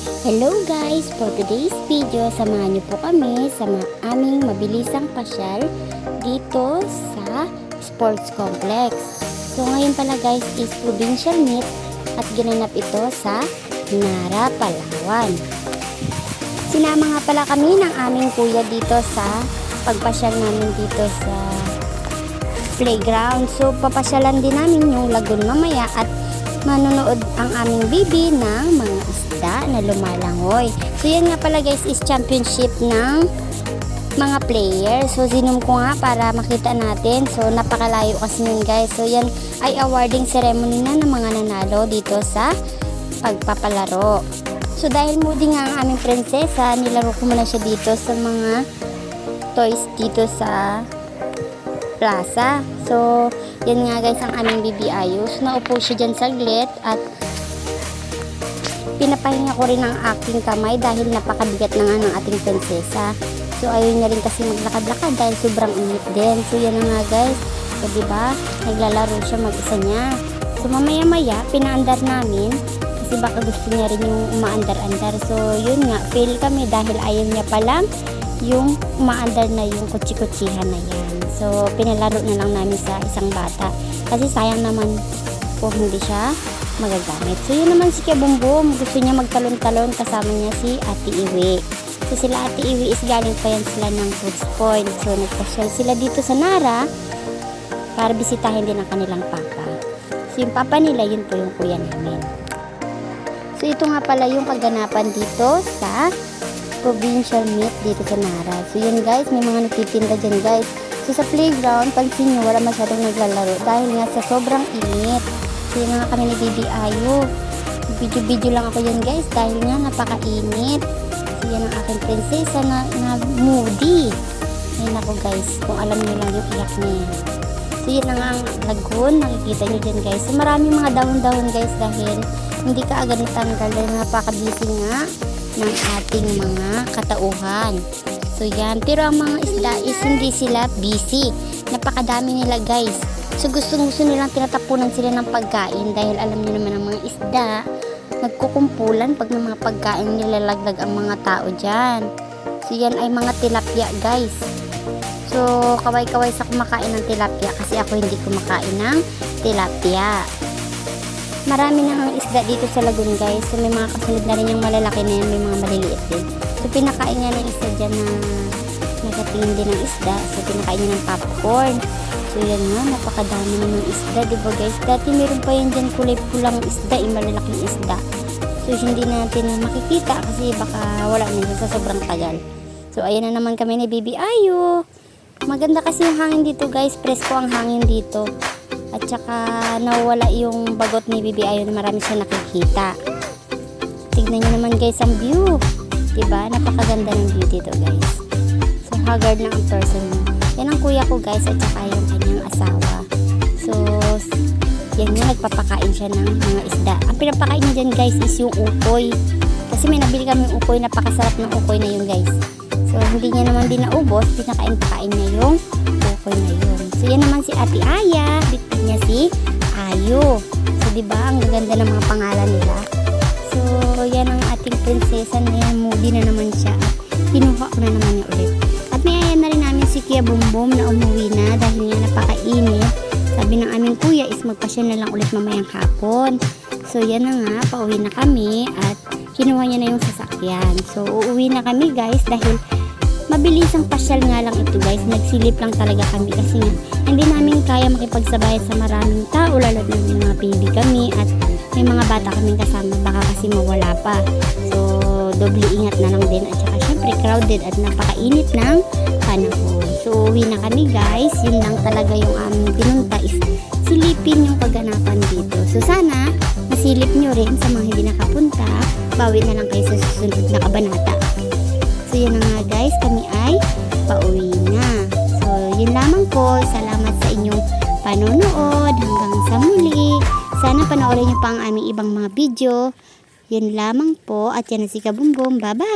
Hello guys! For today's video, samahan niyo po kami sa aming mabilisang pasyal dito sa sports complex. So ngayon pala guys is provincial meet at ginanap ito sa Nara, Palawan. Sinama nga pala kami ng aming kuya dito sa pagpasyal namin dito sa playground. So papasyalan din namin yung lagoon mamaya at manonood ang aming bibi ng mga isda na lumalangoy. So yan nga pala guys is championship ng mga players. So sinum ko nga para makita natin. So napakalayo kasi yun guys. So yan ay awarding ceremony na ng mga nanalo dito sa pagpapalaro. So dahil moody nga ang aming prinsesa, nilaro ko muna siya dito sa mga toys dito sa plaza. So yan nga guys ang aming bibi ayos. Naupo siya dyan saglit at pinapahinga ko rin ang aking kamay dahil napakabigat na nga ng ating prinsesa. So ayun niya rin kasi maglakad-lakad dahil sobrang init din. So yan na nga guys. So diba naglalaro siya mag-isa niya. So mamaya-maya pinaandar namin kasi baka gusto niya rin yung umaandar-andar. So yun nga, fail kami dahil ayaw niya palang yung umaandar na yung kutsi-kutsihan na yan. So pinalaro na lang namin sa isang bata kasi sayang naman kung hindi siya magagamit. So yun naman si Kuya Bumbum, gusto niya magtalon-talon, kasama niya si Ate Iwi. So sila Ate Iwi is galing pa yan sila ng Foods Point. So nagpasyal sila dito sa Nara para bisitahin din ang kanilang papa. So yung papa nila, yun po yung kuya namin. So ito nga pala yung kaganapan dito sa provincial meet dito sa Nara. So yun guys, may mga nagtitinda dyan guys. So sa playground, pansin nyo, wala masyadong naglalaro dahil nga sa sobrang init. So yun nga kami ni Bibi Ayo. Video lang ako yun guys dahil nga napakainit. So yan ang aking prinsesa na moody. Ayun ako guys, kung alam nyo lang yung iyak niya. So yun nga ang lagoon, nakikita nyo dyan guys. So maraming mga dahon-dahon guys dahil hindi ka agad natanggal dahil napaka-busy nga ng ating mga katauhan. So yan, pero ang mga isda is hindi sila busy. Napakadami nila guys. So gusto nilang tinatapunan sila ng pagkain dahil alam niyo naman ang mga isda nagkukumpulan pag ng mga pagkain nilalaglag ang mga tao dyan. So yan ay mga tilapia guys. So kaway-kaway sa kumakain ng tilapia kasi ako hindi kumakain ng tilapia. Marami na ang isda dito sa lagoon guys. So may mga kasunod na rin yung malalaki na yan, may mga maliliit din. So pinakain niya ng isda dyan na nagatingin din ng isda. So pinakain niya ng popcorn. So yan nga, napakadami na ng isda, diba guys? Dati meron pa yan dyan kulay pulang isda, yung malalaking isda. So hindi natin makikita kasi baka wala na sa sobrang tagal. So ayan na naman kami ni Bibi Ayo. Maganda kasi yung hangin dito guys, presko ang hangin dito. At saka nawala yung bagot ni Bibi Ayo na marami siya nakikita. Tignan nyo naman guys ang view. Diba? Napakaganda ng view dito guys. So haggard na ang person mo. Yan ang kuya ko guys at saka yung kanyang asawa. So yan yung nagpapakain siya ng mga isda. Ang pinapakain niya dyan guys is yung ukoy. Kasi may nabili kami yung ukoy. Napakasarap ng ukoy na yun guys. So hindi niya naman din naubos. Pinakain-pakain niya yung ukoy na yun. So yan naman si Ate Aya. Bitbit niya si Ayo. So diba ang gaganda ng mga pangalan nila. So yan ang ating prinsesa na moody na naman siya. At kinuha ko na naman niya ulit. At niyayan na rin namin si Kuya Bumbum na umuwi na dahil nga napakainit. Sabi ng aming kuya is magpasya na lang ulit mamayang hapon. So yan na nga, pauwi na kami at kinuha niya na yung sasakyan. So uuwi na kami guys dahil mabilisang pasyal nga lang ito guys. Nagsilip lang talaga kami kasi nga hindi namin kaya makipagsabayan sa maraming tao lalo na yung mga baby kami at may mga bata kaming kasama baka kasi mawala pa. So doble ingat na lang din at saka syempre crowded at napakainit ng panahon. So uwi na kami guys. Yun lang talaga yung aming pinunta is silipin yung kaganapan dito. So sana masilip nyo rin sa mga hindi nakapunta. Bawi na lang kayo sa susunod na kabanata. So yun na nga guys, kami ay pauwi na. So yun lamang po. Salamat sa inyong panonood. Hanggang sa muli. Sana panoorin nyo pa ang aming ibang mga video. Yun lamang po. At yan na si Kabumbum. Bye-bye!